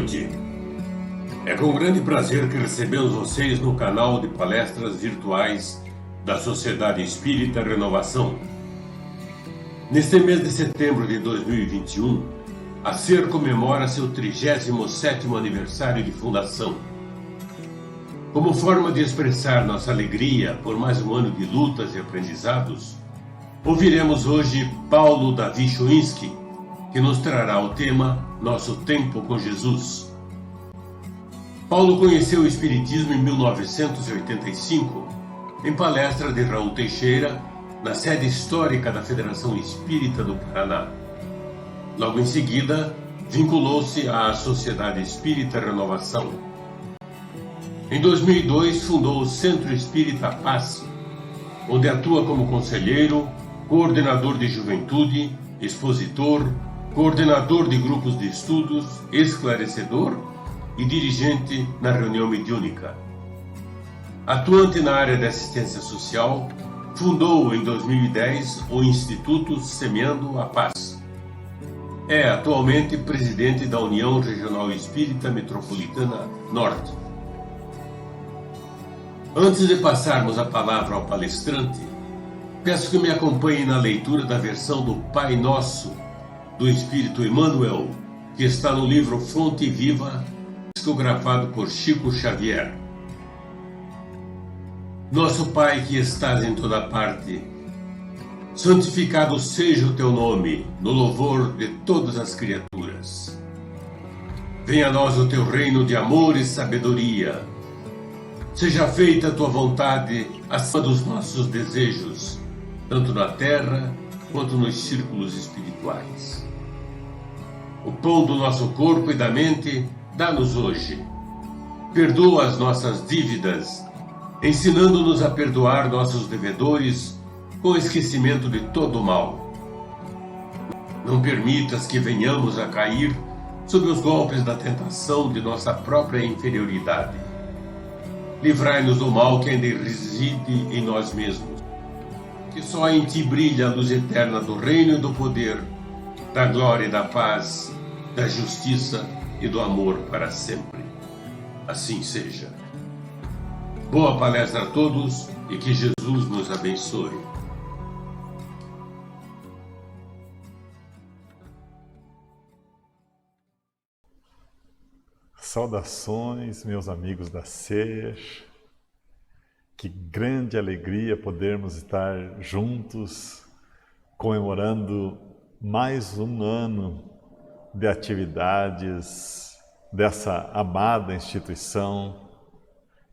noite. É com grande prazer que recebemos vocês no canal de palestras virtuais da Sociedade Espírita Renovação. Neste mês de setembro de 2021, a SER comemora seu 37º aniversário de fundação. Como forma de expressar nossa alegria por mais um ano de lutas e aprendizados, ouviremos hoje Paulo Davi Choinski, que nos trará o tema Nosso Tempo com Jesus. Paulo conheceu o Espiritismo em 1985, em palestra de Raul Teixeira, na sede histórica da Federação Espírita do Paraná. Logo em seguida, vinculou-se à Sociedade Espírita Renovação. Em 2002, fundou o Centro Espírita Paz, onde atua como conselheiro, coordenador de juventude, expositor, coordenador de grupos de estudos, esclarecedor e dirigente na reunião mediúnica. Atuante na área de assistência social, fundou em 2010 o Instituto Semeando a Paz. É atualmente presidente da União Regional Espírita Metropolitana Norte. Antes de passarmos a palavra ao palestrante, peço que me acompanhe na leitura da versão do Pai Nosso, do Espírito Emmanuel, que está no livro Fonte Viva, psicografado por Chico Xavier. Nosso Pai que estás em toda parte, santificado seja o teu nome, no louvor de todas as criaturas. Venha a nós o teu reino de amor e sabedoria. Seja feita a tua vontade acima dos nossos desejos, tanto na terra quanto nos círculos espirituais. O pão do nosso corpo e da mente dá-nos hoje. Perdoa as nossas dívidas, ensinando-nos a perdoar nossos devedores com esquecimento de todo o mal. Não permitas que venhamos a cair sob os golpes da tentação de nossa própria inferioridade. Livrai-nos do mal que ainda reside em nós mesmos, que só em ti brilha a luz eterna do reino e do poder, da glória e da paz, da justiça e do amor para sempre. Assim seja. Boa palestra a todos e que Jesus nos abençoe. Saudações, meus amigos da SER. Que grande alegria podermos estar juntos, comemorando mais um ano de atividades dessa amada instituição,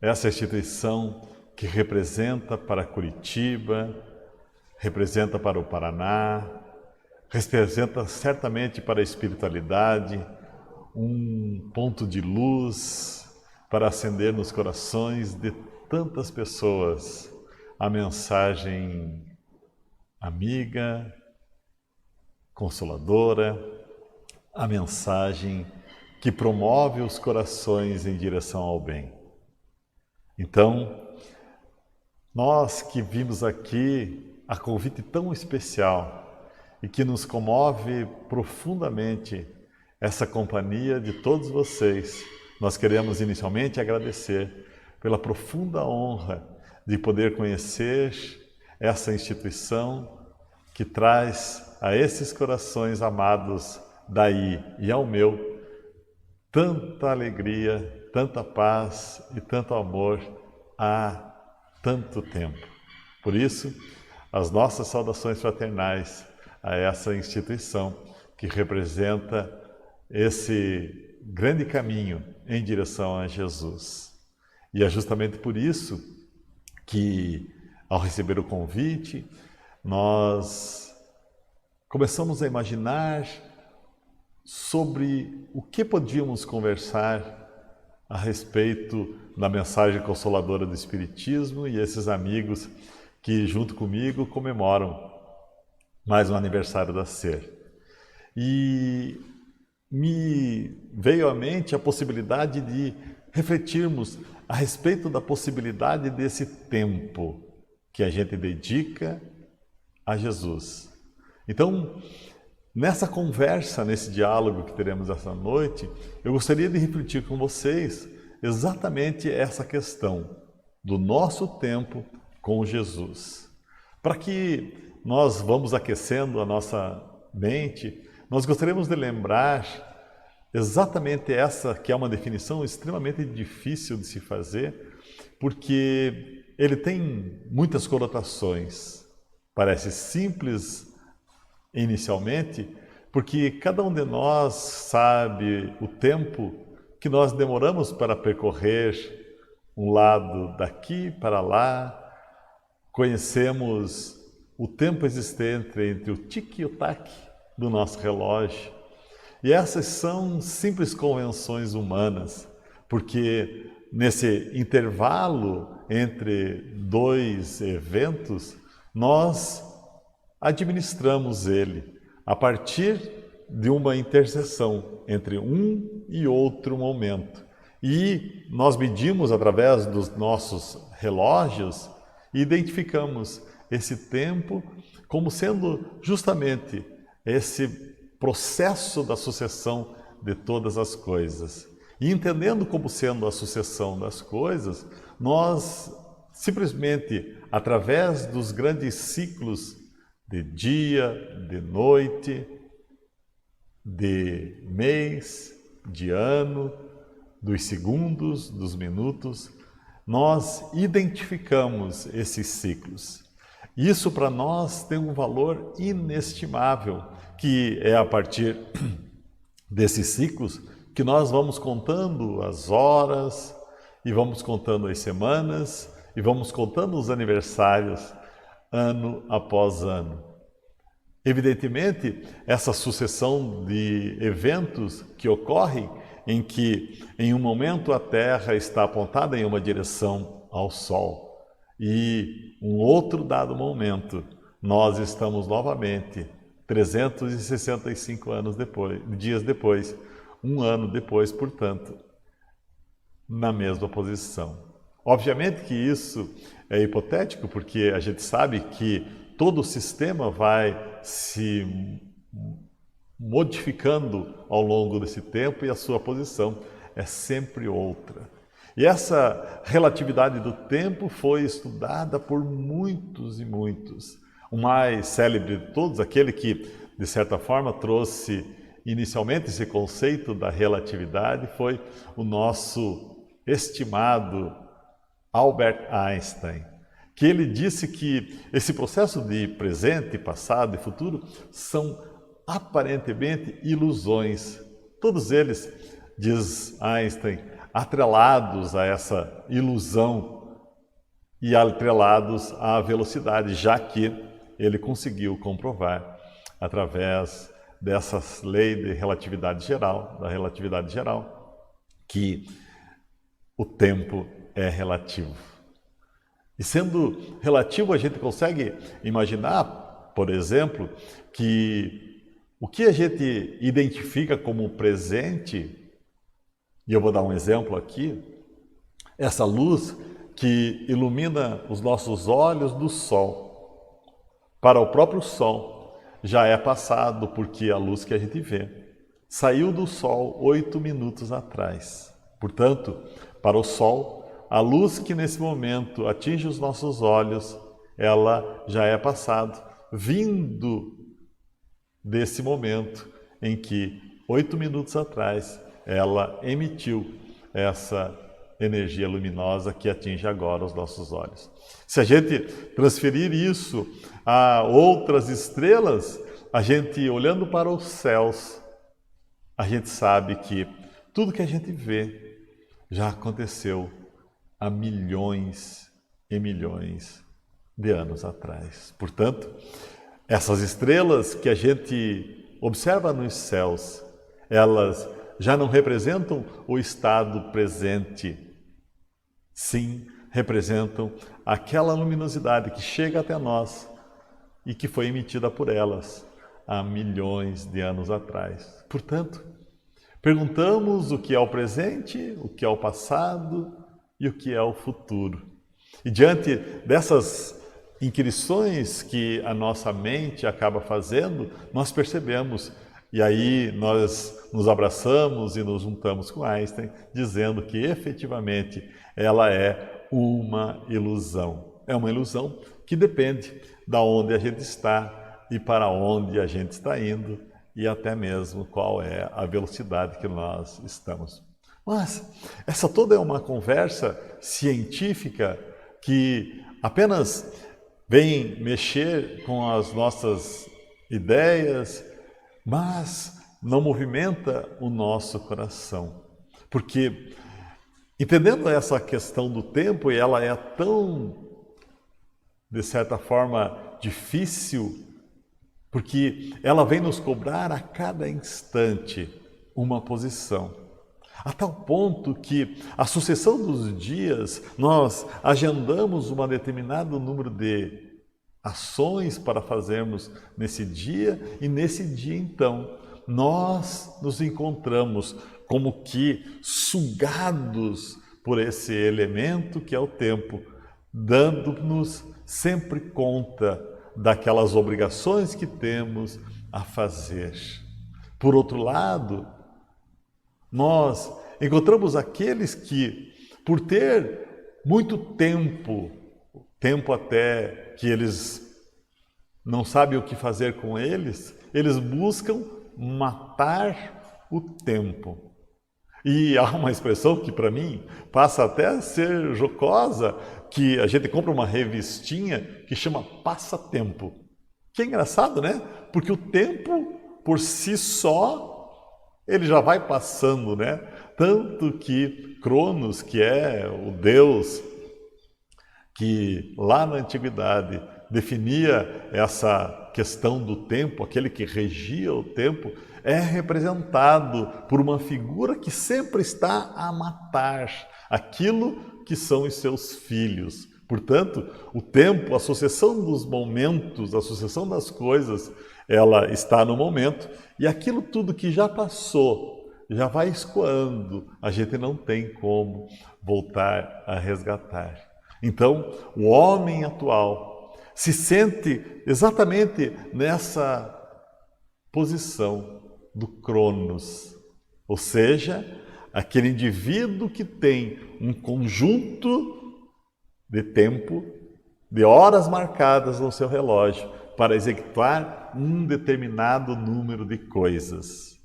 essa instituição que representa para Curitiba, representa para o Paraná, representa certamente para a espiritualidade, um ponto de luz para acender nos corações de tantas pessoas a mensagem amiga, consoladora, a mensagem que promove os corações em direção ao bem. Então, nós que vimos aqui a convite tão especial e que nos comove profundamente essa companhia de todos vocês, nós queremos inicialmente agradecer pela profunda honra de poder conhecer essa instituição que traz a esses corações amados daí e ao meu tanta alegria, tanta paz e tanto amor há tanto tempo. Por isso, as nossas saudações fraternais a essa instituição que representa esse grande caminho em direção a Jesus. E é justamente por isso que, ao receber o convite, nós começamos a imaginar sobre o que podíamos conversar a respeito da mensagem consoladora do Espiritismo e esses amigos que, junto comigo, comemoram mais um aniversário da SER. E me veio à mente a possibilidade de refletirmos a respeito da possibilidade desse tempo que a gente dedica a Jesus. Então, nessa conversa, nesse diálogo que teremos essa noite, eu gostaria de refletir com vocês exatamente essa questão do nosso tempo com Jesus. Para que nós vamos aquecendo a nossa mente, nós gostaríamos de lembrar exatamente essa, que é uma definição extremamente difícil de se fazer, porque ele tem muitas conotações. Parece simples inicialmente, porque cada um de nós sabe o tempo que nós demoramos para percorrer um lado daqui para lá. Conhecemos o tempo existente entre o tique e o tac do nosso relógio. E essas são simples convenções humanas, porque nesse intervalo entre dois eventos, nós administramos ele a partir de uma interseção entre um e outro momento. E nós medimos através dos nossos relógios e identificamos esse tempo como sendo justamente esse processo da sucessão de todas as coisas. E entendendo como sendo a sucessão das coisas, nós simplesmente, através dos grandes ciclos de dia, de noite, de mês, de ano, dos segundos, dos minutos, nós identificamos esses ciclos. Isso para nós tem um valor inestimável, que é a partir desses ciclos que nós vamos contando as horas, e vamos contando as semanas, e vamos contando os aniversários, ano após ano. Evidentemente, essa sucessão de eventos que ocorrem em que, em um momento, a Terra está apontada em uma direção ao Sol, e um outro dado momento, nós estamos novamente 365 dias depois, um ano depois, portanto, na mesma posição. Obviamente que isso é hipotético, porque a gente sabe que todo o sistema vai se modificando ao longo desse tempo e a sua posição é sempre outra. E essa relatividade do tempo foi estudada por muitos e muitos. O mais célebre de todos, aquele que, de certa forma, trouxe inicialmente esse conceito da relatividade, foi o nosso estimado Albert Einstein, que ele disse que esse processo de presente, passado e futuro são aparentemente ilusões. Todos eles, diz Einstein, atrelados a essa ilusão e atrelados à velocidade, já que ele conseguiu comprovar através dessa lei de relatividade geral, da relatividade geral, que o tempo é relativo. E sendo relativo, a gente consegue imaginar, por exemplo, que o que a gente identifica como presente, e eu vou dar um exemplo aqui, essa luz que ilumina os nossos olhos do Sol, para o próprio Sol, já é passado, porque a luz que a gente vê saiu do Sol 8 minutos atrás. Portanto, para o Sol, a luz que nesse momento atinge os nossos olhos, ela já é passado, vindo desse momento em que 8 minutos atrás ela emitiu essa energia luminosa que atinge agora os nossos olhos. Se a gente transferir isso a outras estrelas, a gente olhando para os céus, a gente sabe que tudo que a gente vê já aconteceu há milhões e milhões de anos atrás. Portanto, essas estrelas que a gente observa nos céus, elas já não representam o estado presente. Sim, representam aquela luminosidade que chega até nós e que foi emitida por elas há milhões de anos atrás. Portanto, perguntamos o que é o presente, o que é o passado e o que é o futuro. E diante dessas inquirições que a nossa mente acaba fazendo, nós percebemos. E aí nós nos abraçamos e nos juntamos com Einstein, dizendo que efetivamente ela é uma ilusão. É uma ilusão que depende da onde a gente está e para onde a gente está indo e até mesmo qual é a velocidade que nós estamos. Mas essa toda é uma conversa científica que apenas vem mexer com as nossas ideias, mas não movimenta o nosso coração. Porque, entendendo essa questão do tempo, e ela é tão, de certa forma, difícil, porque ela vem nos cobrar a cada instante uma posição. A tal ponto que a sucessão dos dias, nós agendamos um determinado número de ações para fazermos nesse dia, e nesse dia então nós nos encontramos como que sugados por esse elemento que é o tempo, dando-nos sempre conta daquelas obrigações que temos a fazer. Por outro lado, nós encontramos aqueles que, por ter muito tempo até que eles não sabem o que fazer com eles buscam matar o tempo. E há uma expressão que para mim passa até a ser jocosa, que a gente compra uma revistinha que chama passatempo. Que é engraçado, né? Porque o tempo, por si só, ele já vai passando, né? Tanto que Cronos, que é o deus que lá na antiguidade definia essa questão do tempo, aquele que regia o tempo, é representado por uma figura que sempre está a matar aquilo que são os seus filhos. Portanto, o tempo, a sucessão dos momentos, a sucessão das coisas, ela está no momento, e aquilo tudo que já passou, já vai escoando, a gente não tem como voltar a resgatar. Então, o homem atual se sente exatamente nessa posição do Cronos, ou seja, aquele indivíduo que tem um conjunto de tempo, de horas marcadas no seu relógio para executar um determinado número de coisas.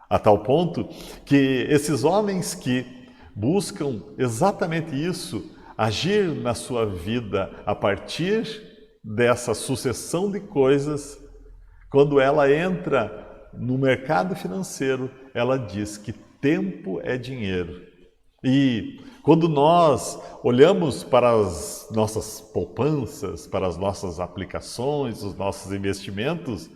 A tal ponto que esses homens que buscam exatamente isso, agir na sua vida a partir dessa sucessão de coisas, quando ela entra no mercado financeiro, ela diz que tempo é dinheiro. E quando nós olhamos para as nossas poupanças, para as nossas aplicações, os nossos investimentos,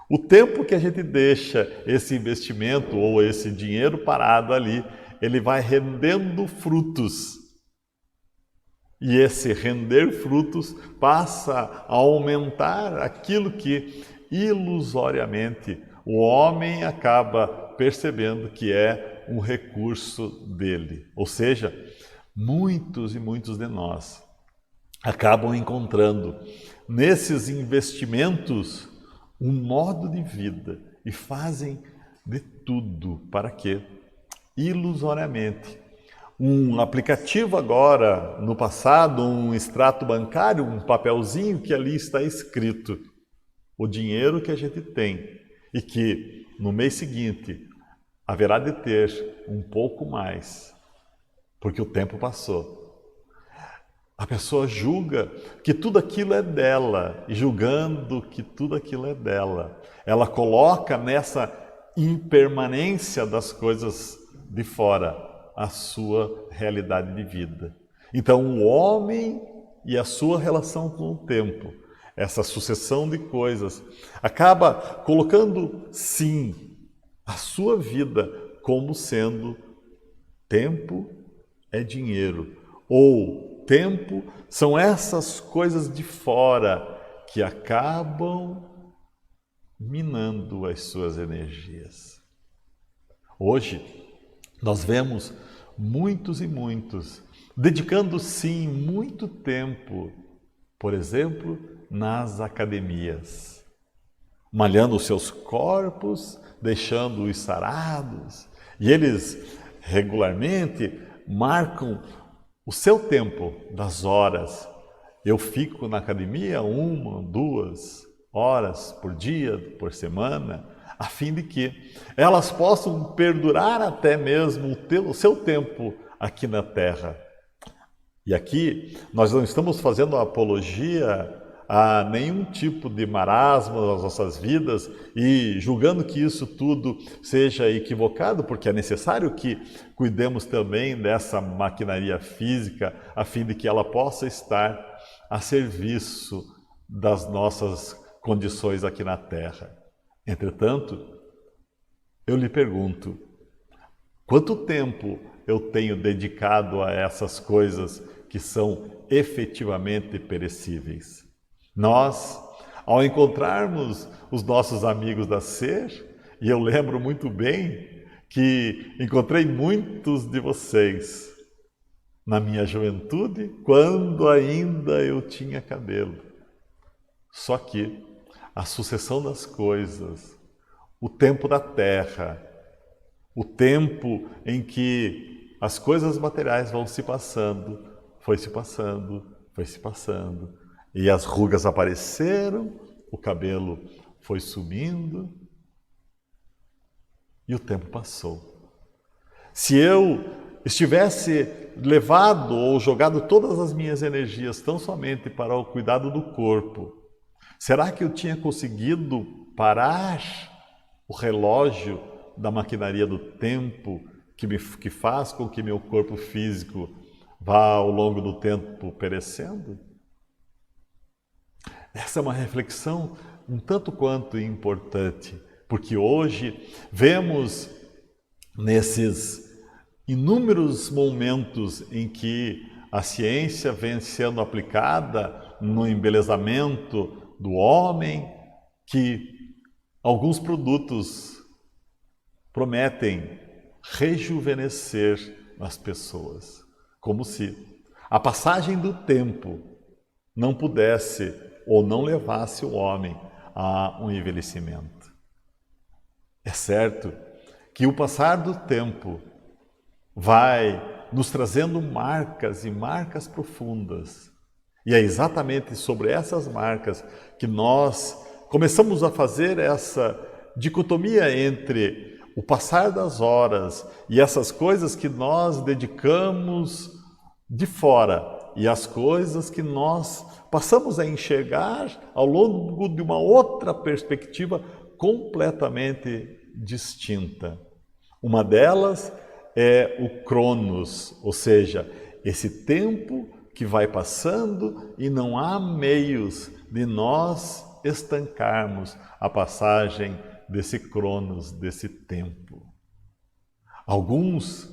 o tempo que a gente deixa esse investimento ou esse dinheiro parado ali, ele vai rendendo frutos. E esse render frutos passa a aumentar aquilo que ilusoriamente o homem acaba percebendo que é um recurso dele. Ou seja, muitos e muitos de nós acabam encontrando nesses investimentos um modo de vida e fazem de tudo para que, ilusoriamente, um aplicativo agora, no passado, um extrato bancário, um papelzinho que ali está escrito o dinheiro que a gente tem e que no mês seguinte haverá de ter um pouco mais, porque o tempo passou. A pessoa julga que tudo aquilo é dela, e julgando que tudo aquilo é dela, ela coloca nessa impermanência das coisas de fora a sua realidade de vida. Então, o homem e a sua relação com o tempo, essa sucessão de coisas, acaba colocando, sim, a sua vida como sendo tempo é dinheiro, ou tempo são essas coisas de fora que acabam minando as suas energias. Hoje, nós vemos muitos e muitos dedicando, sim, muito tempo, por exemplo, nas academias, malhando os seus corpos, deixando-os sarados, e eles regularmente marcam o seu tempo das horas. Eu fico na academia 1, 2 horas por dia, por semana, a fim de que elas possam perdurar até mesmo o seu tempo aqui na Terra. E aqui nós não estamos fazendo apologia a nenhum tipo de marasmo nas nossas vidas e julgando que isso tudo seja equivocado, porque é necessário que cuidemos também dessa maquinaria física a fim de que ela possa estar a serviço das nossas condições aqui na Terra. Entretanto, eu lhe pergunto, quanto tempo eu tenho dedicado a essas coisas que são efetivamente perecíveis? Nós, ao encontrarmos os nossos amigos da SER, e eu lembro muito bem que encontrei muitos de vocês na minha juventude, quando ainda eu tinha cabelo. Só que a sucessão das coisas, o tempo da terra, o tempo em que as coisas materiais vão se passando, foi se passando, foi se passando. E as rugas apareceram, o cabelo foi sumindo e o tempo passou. Se eu estivesse levado ou jogado todas as minhas energias tão somente para o cuidado do corpo, será que eu tinha conseguido parar o relógio da maquinaria do tempo que faz com que meu corpo físico vá ao longo do tempo perecendo? Essa é uma reflexão um tanto quanto importante, porque hoje vemos nesses inúmeros momentos em que a ciência vem sendo aplicada no embelezamento do homem, que alguns produtos prometem rejuvenescer as pessoas, como se a passagem do tempo não pudesse ou não levasse o homem a um envelhecimento. É certo que o passar do tempo vai nos trazendo marcas e marcas profundas. E é exatamente sobre essas marcas que nós começamos a fazer essa dicotomia entre o passar das horas e essas coisas que nós dedicamos de fora e as coisas que nós passamos a enxergar ao longo de uma outra perspectiva completamente distinta. Uma delas é o Cronos, ou seja, esse tempo que vai passando e não há meios de nós estancarmos a passagem desse Cronos, desse tempo. Alguns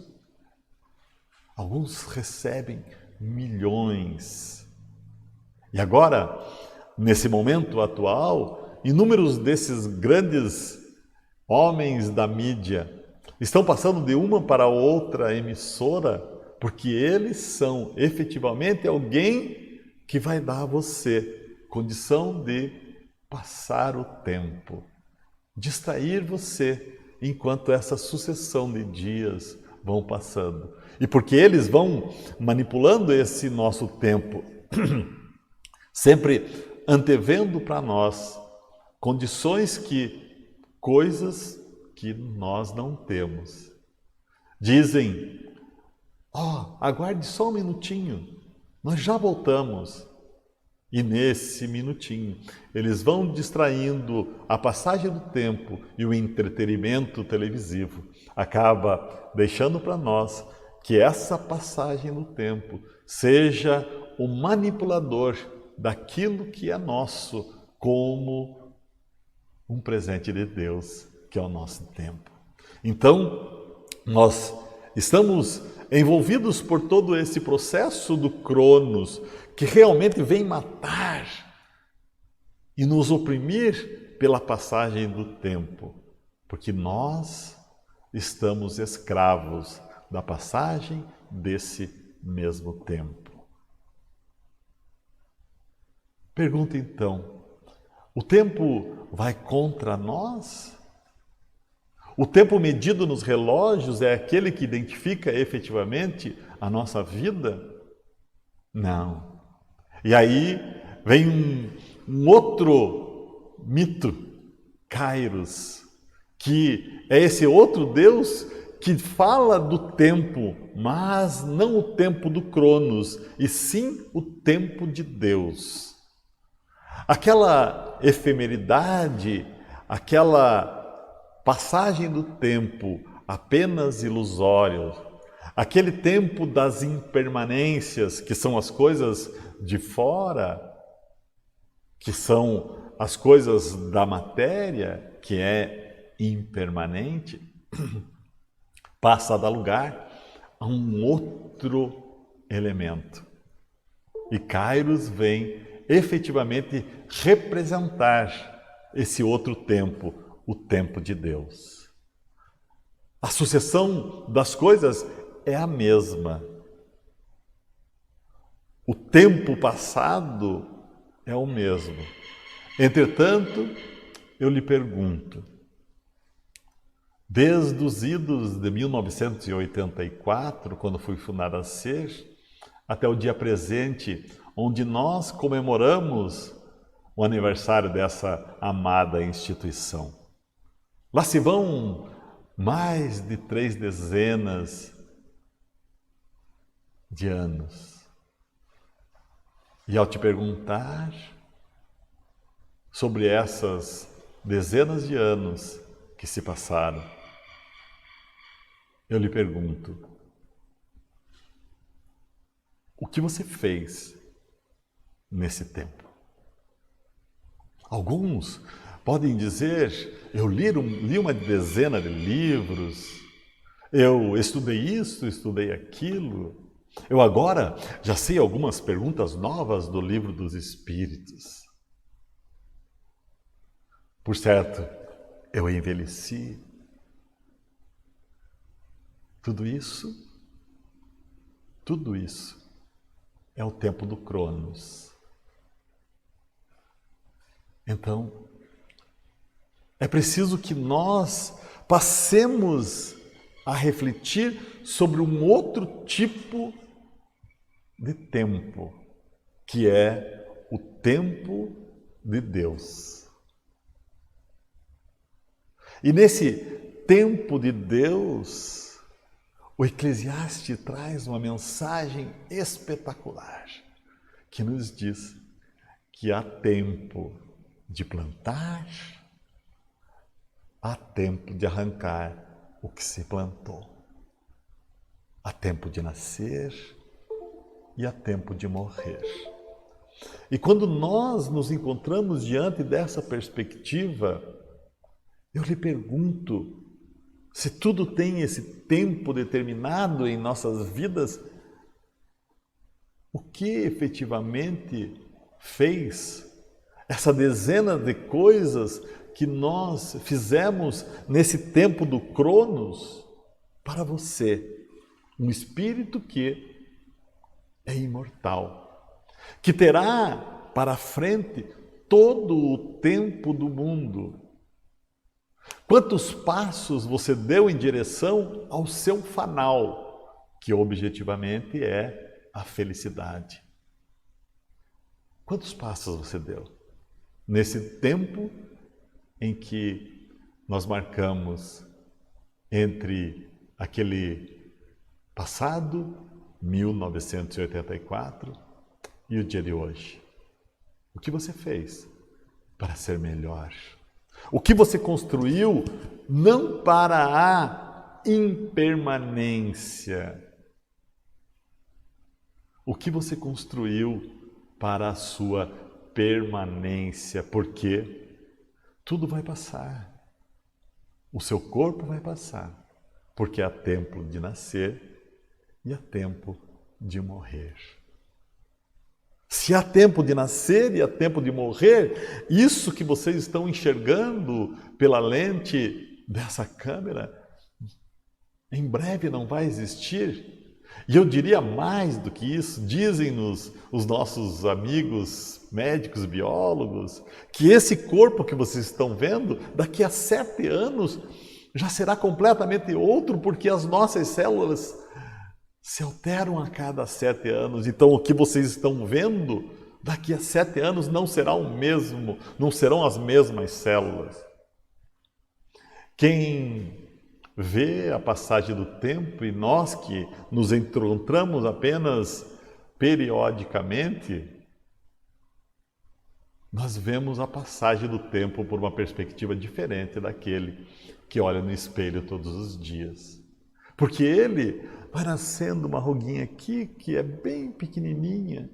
recebem milhões. E agora, nesse momento atual, inúmeros desses grandes homens da mídia estão passando de uma para outra emissora, porque eles são efetivamente alguém que vai dar a você condição de passar o tempo, distrair você enquanto essa sucessão de dias vão passando. E porque eles vão manipulando esse nosso tempo, sempre antevendo para nós coisas que nós não temos. Dizem, aguarde só um minutinho, nós já voltamos. E nesse minutinho, eles vão distraindo a passagem do tempo e o entretenimento televisivo. Acaba deixando para nós que essa passagem do tempo seja o manipulador daquilo que é nosso como um presente de Deus, que é o nosso tempo. Então, nós estamos envolvidos por todo esse processo do Cronos, que realmente vem matar e nos oprimir pela passagem do tempo, porque nós estamos escravos da passagem desse mesmo tempo. Pergunta então, o tempo vai contra nós? O tempo medido nos relógios é aquele que identifica efetivamente a nossa vida? Não. E aí vem um outro mito, Kairos, que é esse outro Deus que fala do tempo, mas não o tempo do Cronos, e sim o tempo de Deus. Aquela efemeridade, aquela passagem do tempo apenas ilusório, aquele tempo das impermanências, que são as coisas de fora, que são as coisas da matéria, que é impermanente, passa a dar lugar a um outro elemento. E Kairos vem efetivamente representar esse outro tempo, o tempo de Deus. A sucessão das coisas é a mesma. O tempo passado é o mesmo. Entretanto, eu lhe pergunto, desde os idos de 1984, quando fui fundada a SER, até o dia presente, onde nós comemoramos o aniversário dessa amada instituição. Lá se vão mais de 3 dezenas de anos. E ao te perguntar sobre essas dezenas de anos que se passaram, eu lhe pergunto, o que você fez nesse tempo? Alguns podem dizer, eu li uma dezena de livros, eu estudei isso, estudei aquilo, eu agora já sei algumas perguntas novas do Livro dos Espíritos. Por certo, eu envelheci. Tudo isso é o tempo do Cronos. Então, é preciso que nós passemos a refletir sobre um outro tipo de tempo, que é o tempo de Deus. E nesse tempo de Deus, o Eclesiastes traz uma mensagem espetacular, que nos diz que há tempo de plantar, há tempo de arrancar o que se plantou. Há tempo de nascer e há tempo de morrer. E quando nós nos encontramos diante dessa perspectiva, eu lhe pergunto, se tudo tem esse tempo determinado em nossas vidas, o que efetivamente fez essa dezena de coisas que nós fizemos nesse tempo do Cronos para você, um espírito que é imortal, que terá para frente todo o tempo do mundo. Quantos passos você deu em direção ao seu fanal, que objetivamente é a felicidade? Quantos passos você deu nesse tempo em que nós marcamos entre aquele passado, 1984, e o dia de hoje? O que você fez para ser melhor? O que você construiu não para a impermanência? O que você construiu para a sua permanência? Porque tudo vai passar. O seu corpo vai passar, porque há tempo de nascer e há tempo de morrer. Se há tempo de nascer e há tempo de morrer, isso que vocês estão enxergando pela lente dessa câmera, em breve não vai existir. E eu diria mais do que isso, dizem-nos os nossos amigos médicos, biólogos, que esse corpo que vocês estão vendo, daqui a 7 anos, já será completamente outro, porque as nossas células se alteram a cada 7 anos. Então, o que vocês estão vendo, daqui a 7 anos não será o mesmo, não serão as mesmas células. Quem vê a passagem do tempo, e nós que nos encontramos apenas periodicamente, nós vemos a passagem do tempo por uma perspectiva diferente daquele que olha no espelho todos os dias. Porque ele vai nascendo uma ruguinha aqui que é bem pequenininha,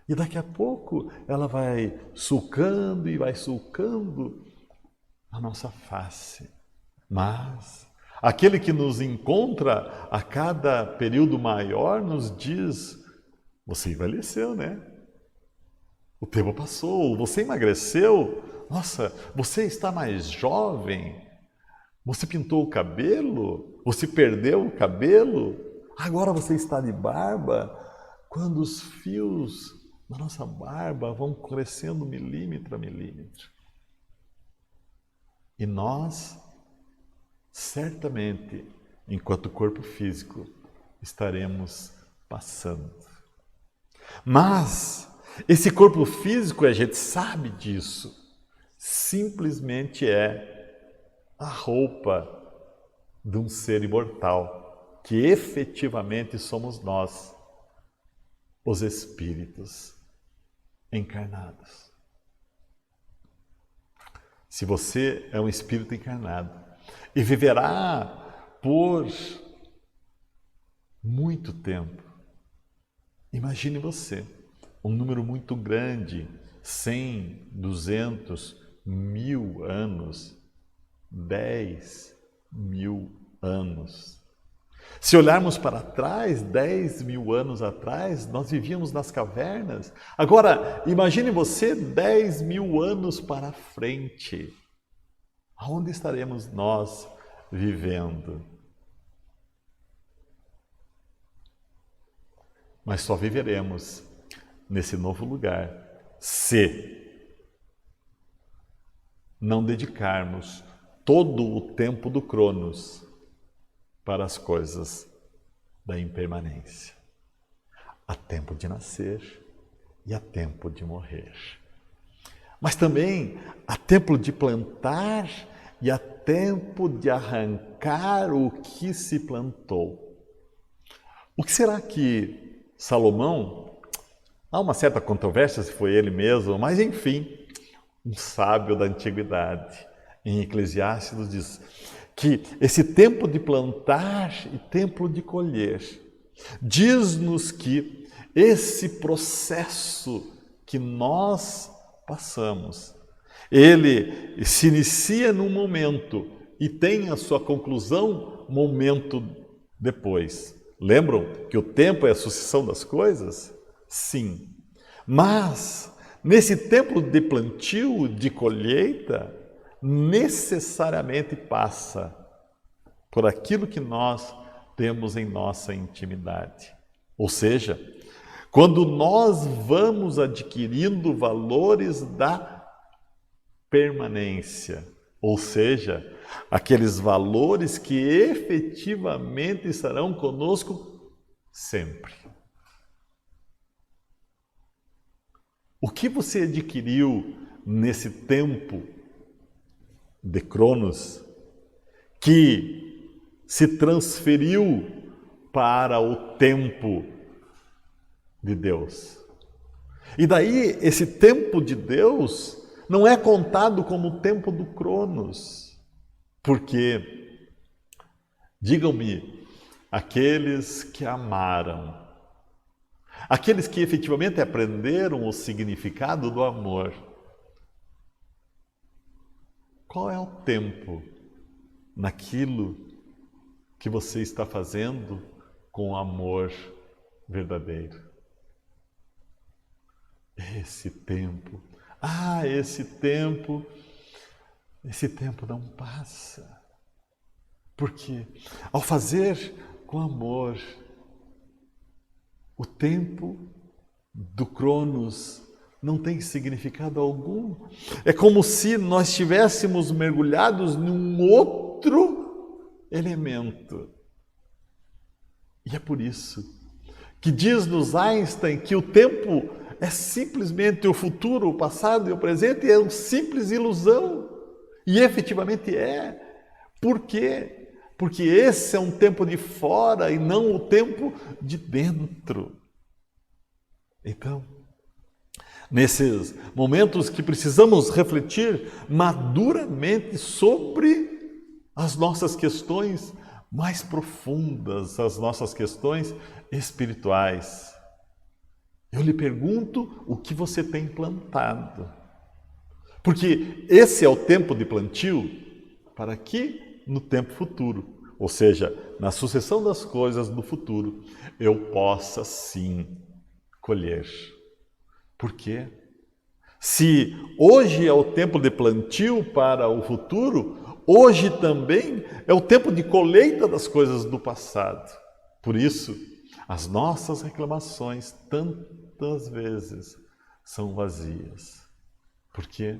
e daqui a pouco ela vai sulcando e vai sulcando a nossa face. Mas aquele que nos encontra a cada período maior nos diz: você envelheceu, né? O tempo passou, você emagreceu, nossa, você está mais jovem, você pintou o cabelo, você perdeu o cabelo, agora você está de barba. Quando os fios da nossa barba vão crescendo milímetro a milímetro. E nós, certamente, enquanto corpo físico, estaremos passando. Mas esse corpo físico, a gente sabe disso, simplesmente é a roupa de um ser imortal, que efetivamente somos nós, os espíritos encarnados. Se você é um espírito encarnado e viverá por muito tempo, imagine você, um número muito grande, 100, 200, 1000 anos, 10.000 anos. Se olharmos para trás, 10.000 anos atrás, nós vivíamos nas cavernas. Agora, imagine você 10.000 anos para frente. Aonde estaremos nós vivendo? Mas só viveremos nesse novo lugar se não dedicarmos todo o tempo do Cronos para as coisas da impermanência. Há tempo de nascer e há tempo de morrer. Mas também há tempo de plantar e há tempo de arrancar o que se plantou. O que será que Salomão, há uma certa controvérsia se foi ele mesmo, mas enfim, um sábio da antiguidade, em Eclesiastes diz que esse tempo de plantar e tempo de colher, diz-nos que esse processo que nós passamos, ele se inicia num momento e tem a sua conclusão momento depois. Lembram que o tempo é a sucessão das coisas? Sim. Mas, nesse tempo de plantio, de colheita, necessariamente passa por aquilo que nós temos em nossa intimidade. Ou seja, quando nós vamos adquirindo valores da permanência, ou seja, aqueles valores que efetivamente estarão conosco sempre. O que você adquiriu nesse tempo de Cronos que se transferiu para o tempo de Deus? E daí esse tempo de Deus não é contado como o tempo do Cronos, porque, digam-me, aqueles que amaram, aqueles que efetivamente aprenderam o significado do amor, qual é o tempo naquilo que você está fazendo com amor verdadeiro? Esse tempo, esse tempo não passa. Porque ao fazer com amor, O tempo do Cronos não tem significado algum. É como se nós estivéssemos mergulhados num outro elemento. E é por isso que diz-nos Einstein que o tempo é simplesmente o futuro, o passado e o presente, é uma simples ilusão. E efetivamente é. Por quê? Porque esse é um tempo de fora e não o tempo de dentro. Então, nesses momentos que precisamos refletir maduramente sobre as nossas questões mais profundas, as nossas questões espirituais, eu lhe pergunto o que você tem plantado. Porque esse é o tempo de plantio para que no tempo futuro, ou seja, na sucessão das coisas do futuro, eu possa sim colher. Por quê? Se hoje é o tempo de plantio para o futuro, hoje também é o tempo de colheita das coisas do passado. Por isso, as nossas reclamações tantas vezes são vazias. Porque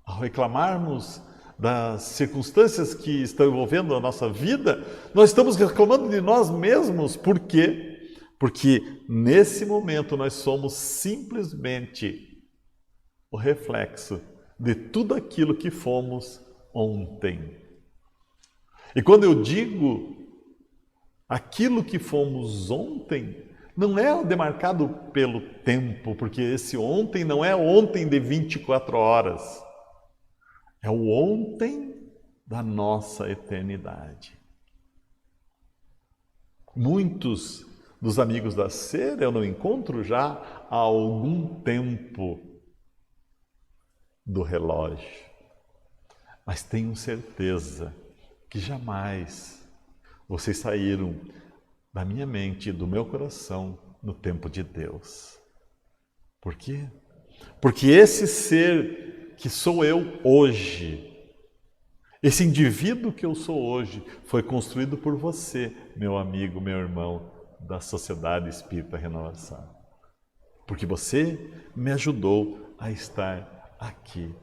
ao reclamarmos das circunstâncias que estão envolvendo a nossa vida, nós estamos reclamando de nós mesmos. Por quê? Porque nesse momento nós somos simplesmente o reflexo de tudo aquilo que fomos ontem. E quando eu digo aquilo que fomos ontem, não é demarcado pelo tempo, porque esse ontem não é ontem de 24 horas. É o ontem da nossa eternidade. Muitos dos amigos da Ser eu não encontro já há algum tempo do relógio. Mas tenho certeza que jamais vocês saíram da minha mente e do meu coração no tempo de Deus. Por quê? Porque esse ser que sou eu hoje, esse indivíduo que eu sou hoje, foi construído por você, meu amigo, meu irmão da Sociedade Espírita Renovação. Porque você me ajudou a estar aqui.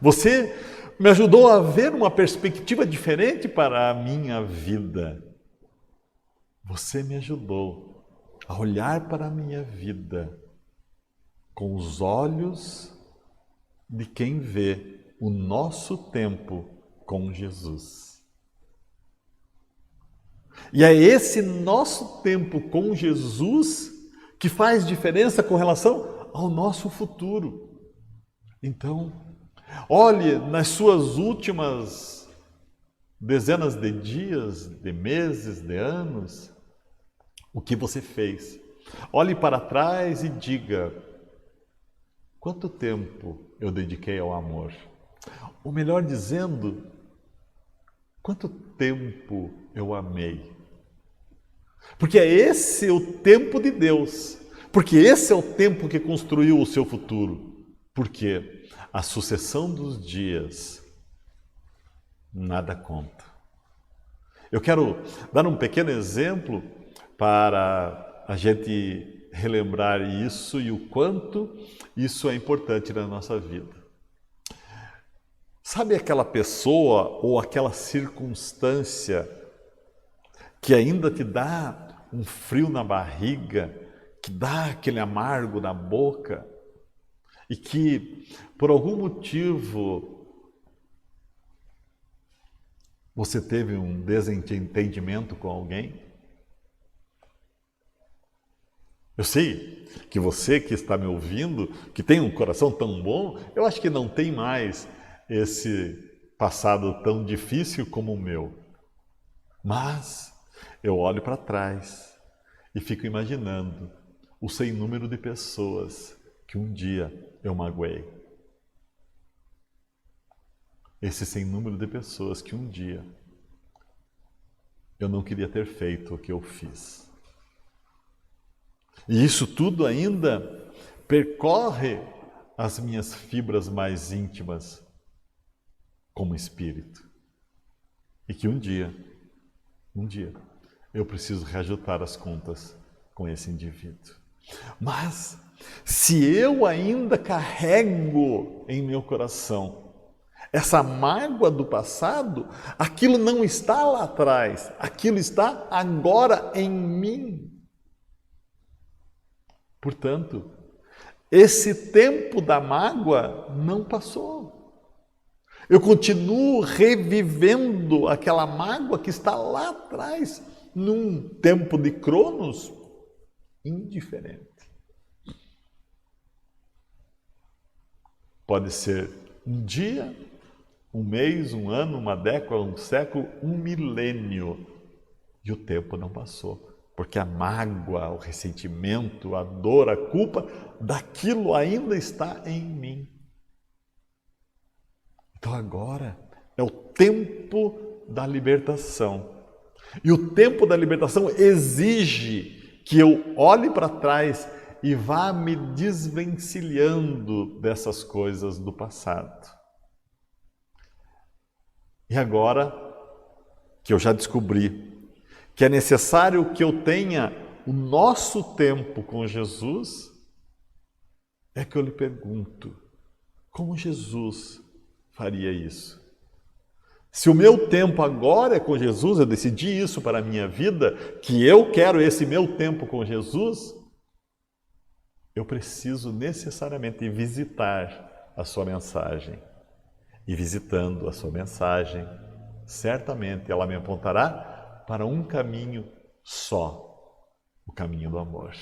Você me ajudou a ver uma perspectiva diferente para a minha vida. Você me ajudou a olhar para a minha vida com os olhos de quem vê o nosso tempo com Jesus. E é esse nosso tempo com Jesus que faz diferença com relação ao nosso futuro. Então, olhe nas suas últimas dezenas de dias, de meses, de anos, o que você fez. Olhe para trás e diga: quanto tempo eu dediquei ao amor? Ou melhor dizendo, quanto tempo eu amei? Porque é esse o tempo de Deus. Porque esse é o tempo que construiu o seu futuro. Porque a sucessão dos dias nada conta. Eu quero dar um pequeno exemplo para a gente relembrar isso e o quanto isso é importante na nossa vida. Sabe aquela pessoa ou aquela circunstância que ainda te dá um frio na barriga, que dá aquele amargo na boca e que, por algum motivo, você teve um desentendimento com alguém? Eu sei que você que está me ouvindo, que tem um coração tão bom, eu acho que não tem mais esse passado tão difícil como o meu. Mas eu olho para trás e fico imaginando o sem número de pessoas que um dia eu magoei. Esse sem número de pessoas que um dia eu não queria ter feito o que eu fiz. E isso tudo ainda percorre as minhas fibras mais íntimas como espírito. E que um dia, eu preciso reajustar as contas com esse indivíduo. Mas, se eu ainda carrego em meu coração essa mágoa do passado, aquilo não está lá atrás, aquilo está agora em mim. Portanto, esse tempo da mágoa não passou. Eu continuo revivendo aquela mágoa que está lá atrás, num tempo de Cronos indiferente. Pode ser um dia, um mês, um ano, uma década, um século, um milênio. E o tempo não passou. Porque a mágoa, o ressentimento, a dor, a culpa, daquilo ainda está em mim. Então agora é o tempo da libertação. E o tempo da libertação exige que eu olhe para trás e vá me desvencilhando dessas coisas do passado. E agora que eu já descobri que é necessário que eu tenha o nosso tempo com Jesus, é que eu lhe pergunto, como Jesus faria isso? Se o meu tempo agora é com Jesus, eu decidi isso para a minha vida, que eu quero esse meu tempo com Jesus, eu preciso necessariamente visitar a sua mensagem. E visitando a sua mensagem, certamente ela me apontará para um caminho só, o caminho do amor.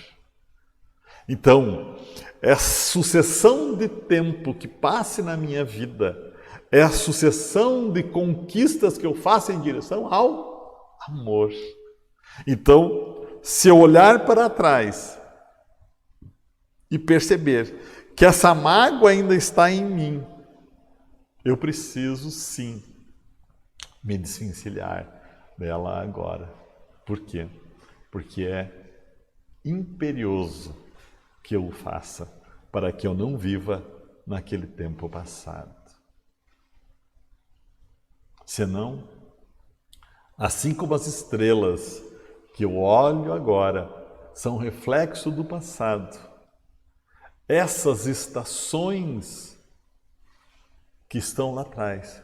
Então, é a sucessão de tempo que passe na minha vida, é a sucessão de conquistas que eu faço em direção ao amor. Então, se eu olhar para trás e perceber que essa mágoa ainda está em mim, eu preciso sim me desvencilhar dela agora. Por quê? Porque é imperioso que eu o faça para que eu não viva naquele tempo passado. Senão, assim como as estrelas que eu olho agora são reflexo do passado, essas estações que estão lá atrás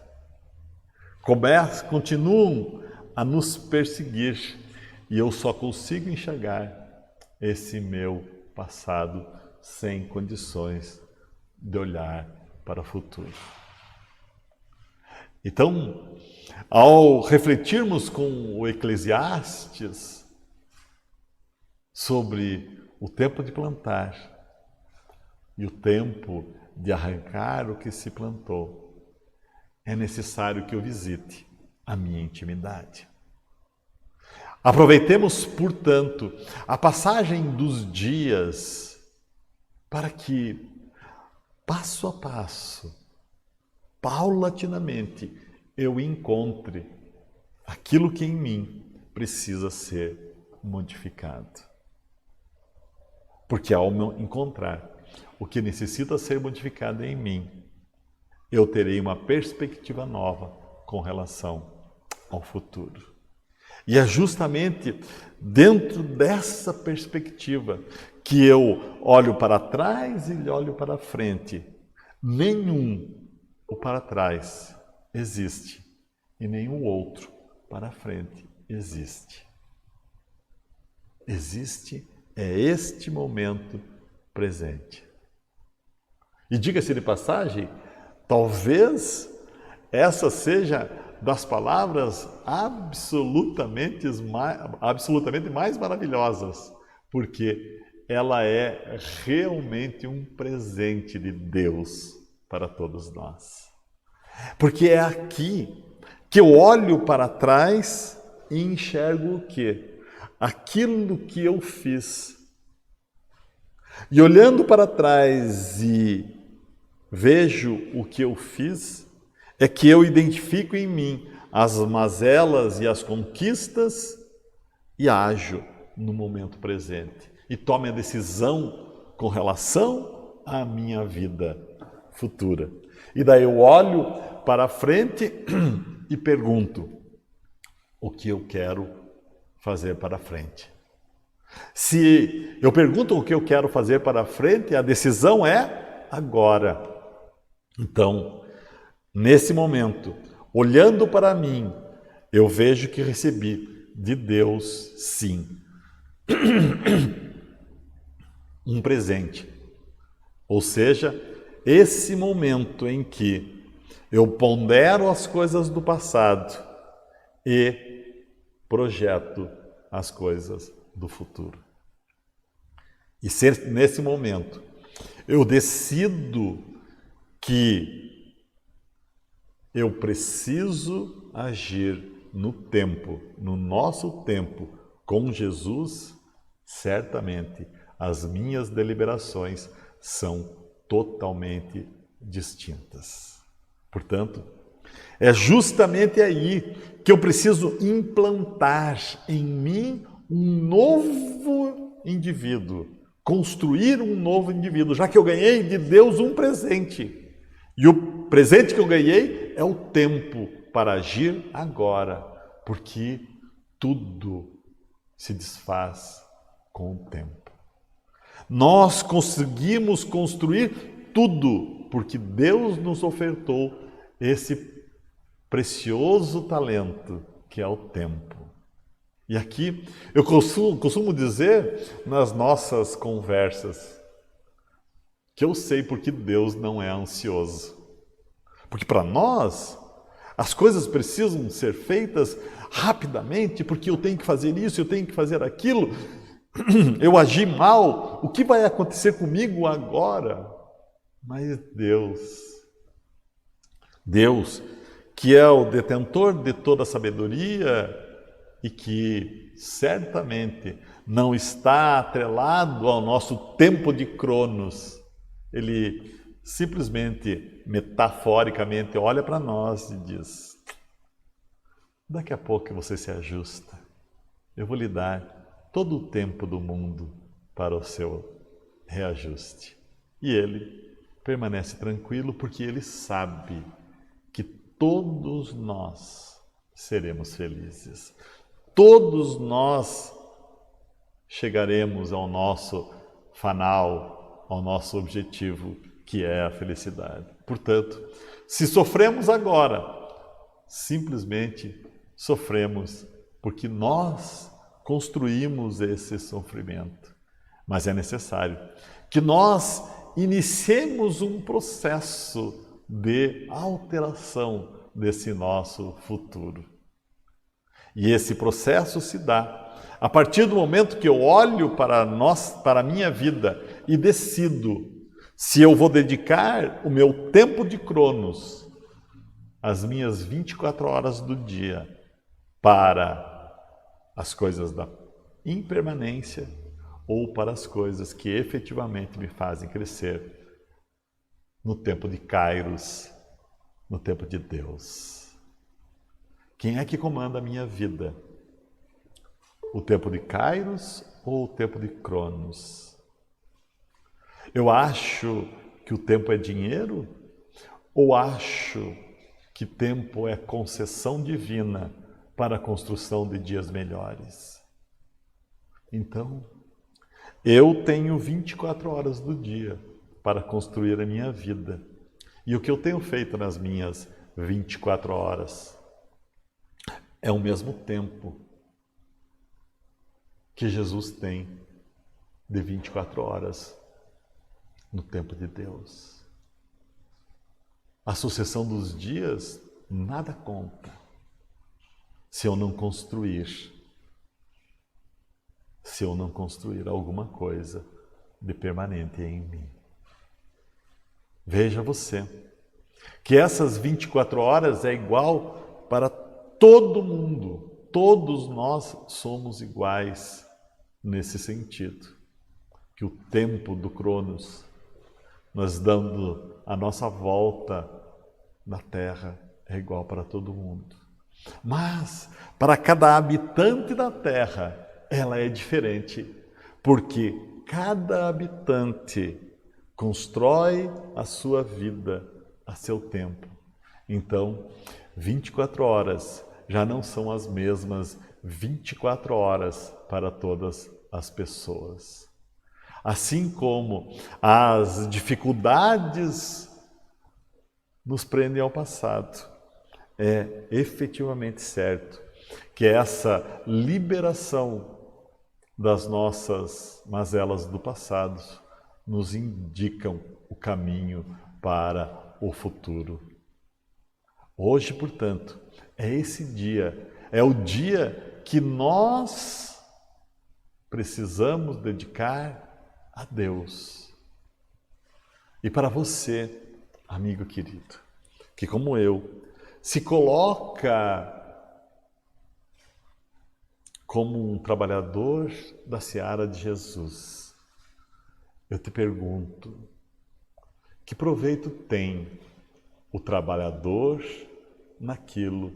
continuam a nos perseguir e eu só consigo enxergar esse meu passado sem condições de olhar para o futuro. Então, ao refletirmos com o Eclesiastes sobre o tempo de plantar e o tempo de arrancar o que se plantou, é necessário que eu visite a minha intimidade. Aproveitemos, portanto, a passagem dos dias para que, passo a passo, paulatinamente, eu encontre aquilo que em mim precisa ser modificado. Porque ao encontrar o que necessita ser modificado em mim, eu terei uma perspectiva nova com relação ao futuro. E é justamente dentro dessa perspectiva que eu olho para trás e olho para frente. Nenhum o para trás existe e nenhum outro para frente existe. Existe é este momento presente. E diga-se de passagem, talvez essa seja das palavras absolutamente mais maravilhosas, porque ela é realmente um presente de Deus para todos nós. Porque é aqui que eu olho para trás e enxergo o quê? Aquilo que eu fiz. E olhando para trás e vejo o que eu fiz, é que eu identifico em mim as mazelas e as conquistas e ajo no momento presente. E tomo a decisão com relação à minha vida futura. E daí eu olho para frente e pergunto: o que eu quero fazer para frente? Se eu pergunto o que eu quero fazer para frente, a decisão é agora. Então, nesse momento, olhando para mim, eu vejo que recebi de Deus, sim, um presente. Ou seja, esse momento em que eu pondero as coisas do passado e projeto as coisas do futuro. E ser nesse momento eu decido que eu preciso agir no tempo, no nosso tempo, com Jesus, certamente as minhas deliberações são totalmente distintas. Portanto, é justamente aí que eu preciso implantar em mim um novo indivíduo, construir um novo indivíduo, já que eu ganhei de Deus um presente. E o presente que eu ganhei é o tempo para agir agora, porque tudo se desfaz com o tempo. Nós conseguimos construir tudo, porque Deus nos ofertou esse precioso talento que é o tempo. E aqui eu costumo dizer nas nossas conversas que eu sei porque Deus não é ansioso. Porque para nós, as coisas precisam ser feitas rapidamente, porque eu tenho que fazer isso, eu tenho que fazer aquilo. Eu agi mal, o que vai acontecer comigo agora? Mas Deus, que é o detentor de toda a sabedoria e que certamente não está atrelado ao nosso tempo de Cronos, ele simplesmente, metaforicamente, olha para nós e diz: daqui a pouco você se ajusta, eu vou lhe dar todo o tempo do mundo para o seu reajuste. E ele permanece tranquilo porque ele sabe que todos nós seremos felizes. Todos nós chegaremos ao nosso final, ao nosso objetivo, que é a felicidade. Portanto, se sofremos agora, simplesmente sofremos porque nós construímos esse sofrimento. Mas é necessário que nós iniciemos um processo de alteração desse nosso futuro. E esse processo se dá a partir do momento que eu olho para a minha vida e decido se eu vou dedicar o meu tempo de Cronos, as minhas 24 horas do dia, para as coisas da impermanência ou para as coisas que efetivamente me fazem crescer no tempo de Kairos, no tempo de Deus. Quem é que comanda a minha vida? O tempo de Kairos ou o tempo de Cronos? Eu acho que o tempo é dinheiro ou acho que tempo é concessão divina para a construção de dias melhores? Então, eu tenho 24 horas do dia para construir a minha vida. E o que eu tenho feito nas minhas 24 horas é o mesmo tempo que Jesus tem de 24 horas no tempo de Deus. A sucessão dos dias nada conta se eu não construir alguma coisa de permanente em mim. Veja você que essas 24 horas é igual para todo mundo. Todos nós somos iguais nesse sentido. Que o tempo do Cronos, nós dando a nossa volta na Terra, é igual para todo mundo. Mas, para cada habitante da Terra, ela é diferente, porque cada habitante constrói a sua vida a seu tempo. Então, 24 horas já não são as mesmas 24 horas para todas as pessoas. Assim como as dificuldades nos prendem ao passado, é efetivamente certo que essa liberação das nossas mazelas do passado nos indicam o caminho para o futuro. Hoje, portanto, é esse dia, é o dia que nós precisamos dedicar a Deus. E para você, amigo querido, que como eu, se coloca como um trabalhador da seara de Jesus, eu te pergunto, que proveito tem o trabalhador naquilo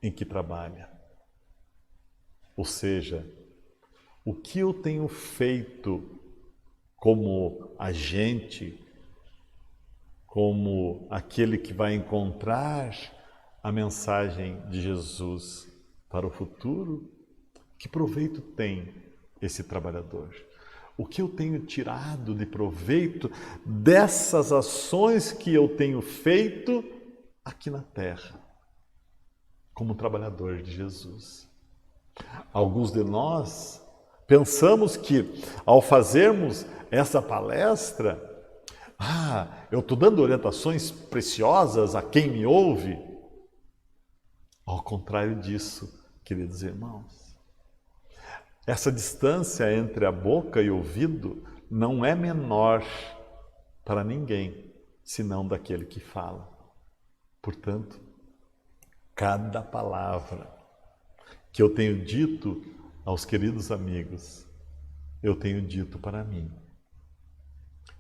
em que trabalha? Ou seja, o que eu tenho feito como agente, como aquele que vai encontrar a mensagem de Jesus para o futuro? Que proveito tem esse trabalhador? O que eu tenho tirado de proveito dessas ações que eu tenho feito aqui na terra, como trabalhador de Jesus? Alguns de nós pensamos que ao fazermos essa palestra, eu estou dando orientações preciosas a quem me ouve. Ao contrário disso, queridos irmãos, essa distância entre a boca e o ouvido não é menor para ninguém, senão daquele que fala. Portanto, cada palavra que eu tenho dito aos queridos amigos, eu tenho dito para mim.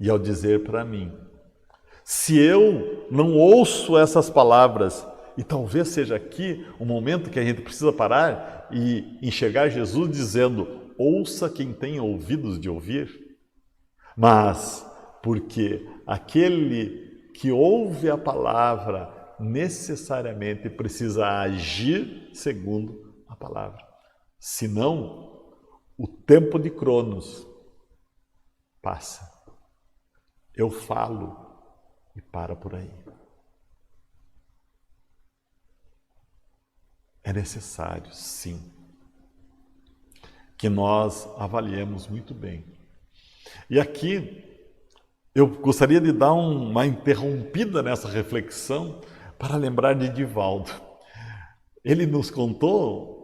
E ao dizer para mim, se eu não ouço essas palavras, e talvez seja aqui o momento que a gente precisa parar e enxergar Jesus dizendo, ouça quem tem ouvidos de ouvir, mas porque aquele que ouve a palavra necessariamente precisa agir segundo a palavra. Senão, o tempo de Cronos passa. Eu falo e para por aí. É necessário, sim, que nós avaliemos muito bem. E aqui, eu gostaria de dar uma interrompida nessa reflexão para lembrar de Divaldo. Ele nos contou,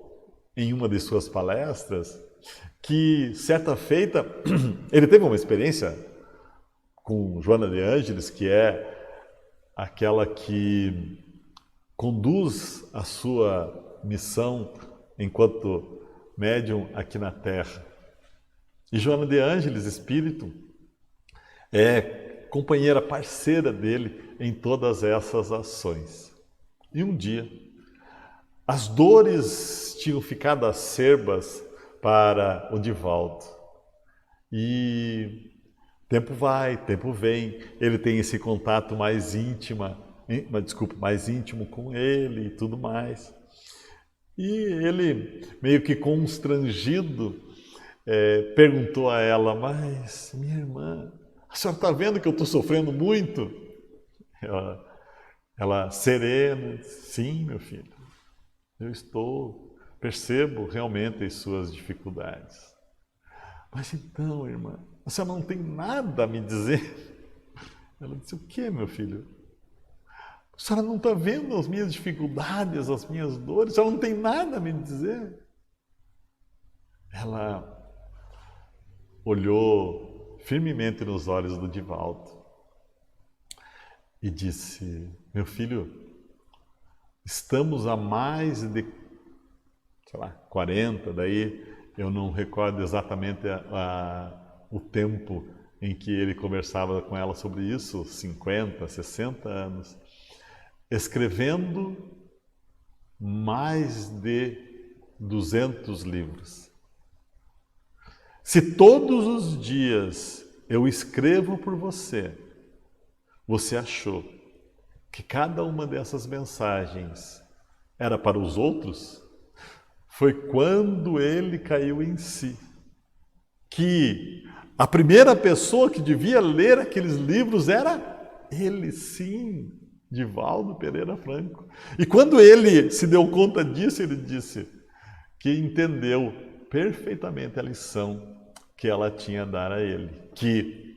em uma de suas palestras, que certa feita, ele teve uma experiência com Joana de Ângeles, que é aquela que conduz a sua missão enquanto médium aqui na Terra. E Joana de Ângeles, espírito, é companheira, parceira dele em todas essas ações. E um dia, as dores tinham ficado acerbas para o Divaldo. E tempo vai, tempo vem, ele tem esse contato mais íntimo com ele e tudo mais. E ele, meio que constrangido, perguntou a ela, mas minha irmã, a senhora está vendo que eu estou sofrendo muito? Ela serena, sim, meu filho, eu percebo realmente as suas dificuldades. Mas então, irmã, a senhora não tem nada a me dizer? Ela disse, o que, meu filho? A senhora não está vendo as minhas dificuldades, as minhas dores? A senhora não tem nada a me dizer? Ela olhou firmemente nos olhos do Divaldo e disse, meu filho, estamos há mais de, 40, daí eu não recordo exatamente o tempo em que ele conversava com ela sobre isso, 50, 60 anos, escrevendo mais de 200 livros. Se todos os dias eu escrevo por você, você achou que cada uma dessas mensagens era para os outros? Foi quando ele caiu em si que a primeira pessoa que devia ler aqueles livros era ele, sim, Divaldo Pereira Franco. E quando ele se deu conta disso, ele disse que entendeu perfeitamente a lição que ela tinha a dar a ele. Que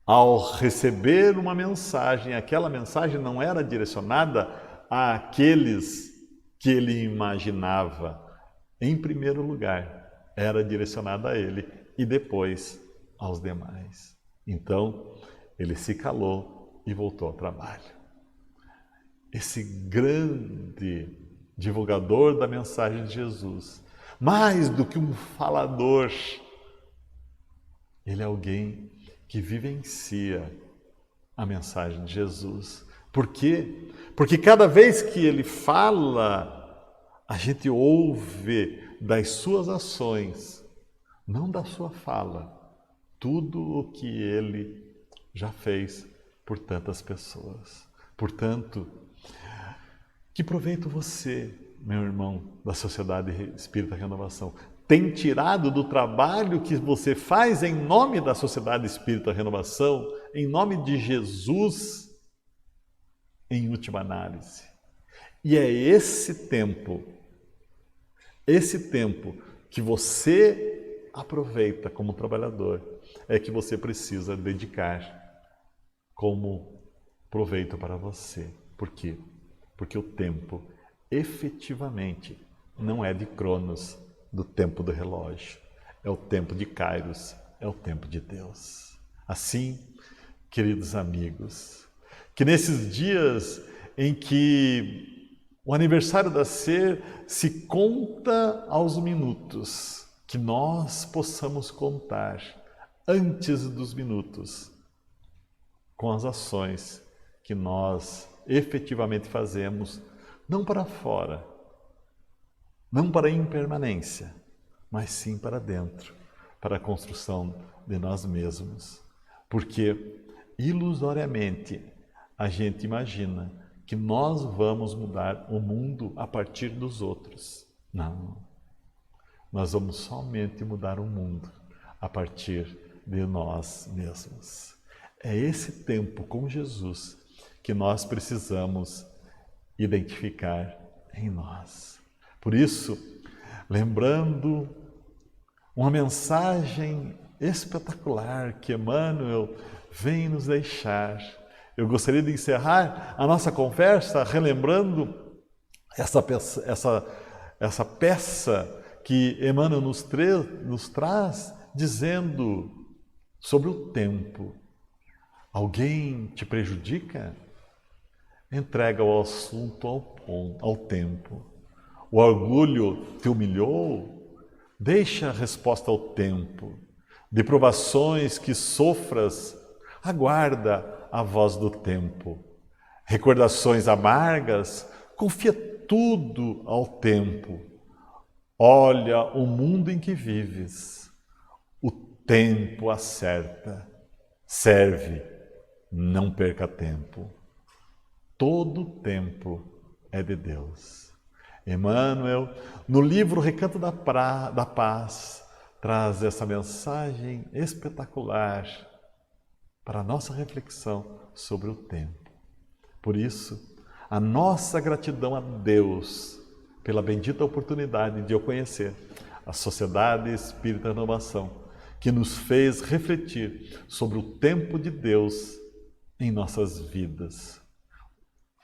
ao receber uma mensagem, aquela mensagem não era direcionada àqueles que ele imaginava. Em primeiro lugar, era direcionada a ele e depois aos demais. Então, ele se calou e voltou ao trabalho. Esse grande divulgador da mensagem de Jesus, mais do que um falador, ele é alguém que vivencia a mensagem de Jesus. Por quê? Porque cada vez que ele fala, a gente ouve das suas ações, não da sua fala, tudo o que ele já fez por tantas pessoas. Portanto, que proveito você, meu irmão da Sociedade Espírita Renovação, tem tirado do trabalho que você faz em nome da Sociedade Espírita Renovação, em nome de Jesus, em última análise. E é esse tempo que você aproveita como trabalhador, é que você precisa dedicar como proveito para você. Por quê? Porque o tempo efetivamente não é de Cronos, do tempo do relógio. É o tempo de Kairos, é o tempo de Deus. Assim, queridos amigos, que nesses dias em que o aniversário da SER se conta aos minutos, que nós possamos contar antes dos minutos com as ações que nós efetivamente fazemos, não para fora, não para a impermanência, mas sim para dentro, para a construção de nós mesmos. Porque, ilusoriamente, a gente imagina que nós vamos mudar o mundo a partir dos outros. Não. Nós vamos somente mudar o mundo a partir de nós mesmos. É esse tempo com Jesus que nós precisamos identificar em nós. Por isso, lembrando uma mensagem espetacular que Emmanuel vem nos deixar, eu gostaria de encerrar a nossa conversa relembrando essa peça que Emmanuel nos traz, dizendo sobre o tempo. Alguém te prejudica? Entrega o assunto ao tempo. O orgulho te humilhou? Deixa a resposta ao tempo. De provações que sofras, aguarda a voz do tempo. Recordações amargas, confia tudo ao tempo. Olha o mundo em que vives. O tempo acerta. Serve, não perca tempo. Todo tempo é de Deus. Emmanuel, no livro Recanto da Paz, traz essa mensagem espetacular para a nossa reflexão sobre o tempo. Por isso, a nossa gratidão a Deus pela bendita oportunidade de eu conhecer a Sociedade Espírita Renovação, que nos fez refletir sobre o tempo de Deus em nossas vidas.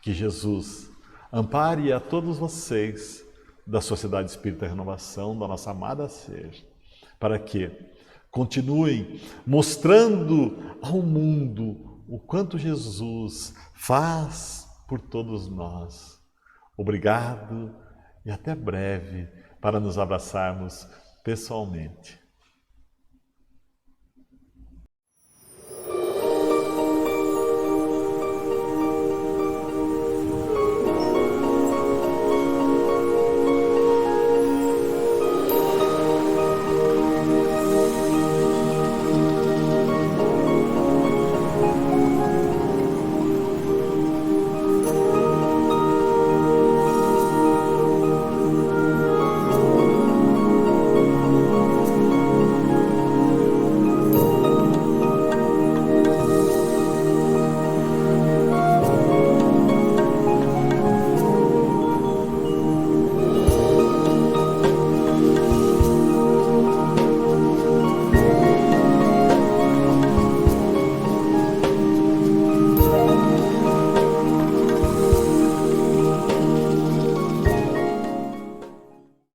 Que Jesus ampare a todos vocês da Sociedade Espírita Renovação, da nossa amada SER, para que continuem mostrando ao mundo o quanto Jesus faz por todos nós. Obrigado e até breve para nos abraçarmos pessoalmente.